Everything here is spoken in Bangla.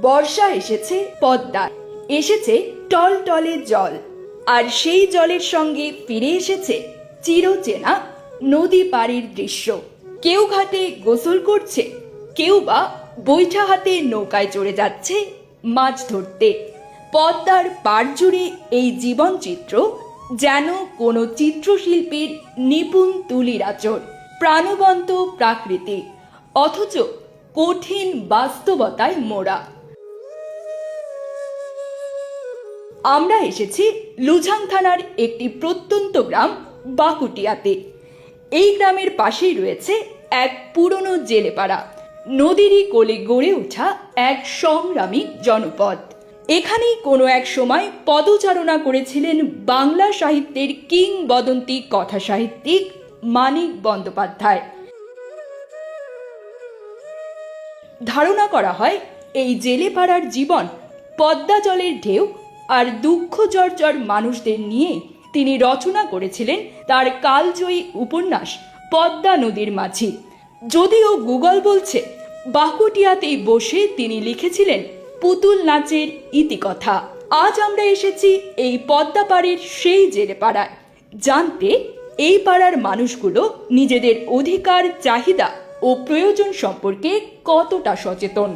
বর্ষা এসেছে পদ্মায়, এসেছে টলটলে জল, আর সেই জলের সঙ্গে ফিরে এসেছে চিরচেনা নদী পাড়ের দৃশ্য। কেউ ঘাটে গোসল করছে, কেউ বা বৈঠা হাতে নৌকায় চড়ে যাচ্ছে মাছ ধরতে। পদ্মার পাড় জুড়ে এই জীবনচিত্র যেন কোনো চিত্রশিল্পীর নিপুণ তুলির আঁচড়। প্রাণবন্ত প্রাকৃতি, অথচ কঠিন বাস্তবতায় মোড়া। আমরা এসেছি লুঝাং থানার একটি প্রত্যন্ত গ্রাম বাকুটিয়াতে। এই গ্রামের পাশেই রয়েছে এক পুরনো জেলেপাড়া, নদীরই কোলে গড়ে ওঠা এক সংগ্রামী জনপদ। এখানেই কোনো এক সময় পদচারণা করেছিলেন বাংলা সাহিত্যের কিংবদন্তি কথা সাহিত্যিক মানিক বন্দ্যোপাধ্যায়। ধারণা করা হয় এই জেলেপাড়ার জীবন পদ্মা জলের ঢেউ আর দুঃখ জর্জর মানুষদের নিয়ে তিনি রচনা করেছিলেন তার কালজয়ী উপন্যাস পদ্মা নদীর মাঝি। যদিও গুগল বলছে বাকুটিয়াতেই বসে তিনি লিখেছিলেন পুতুল নাচের ইতিকথা। আজ আমরা এসেছি এই পদ্মা পাড়ের সেই জেলেপাড়ায়, জানতে এই পাড়ার মানুষগুলো নিজেদের অধিকার, চাহিদা ও প্রয়োজন সম্পর্কে কতটা সচেতন।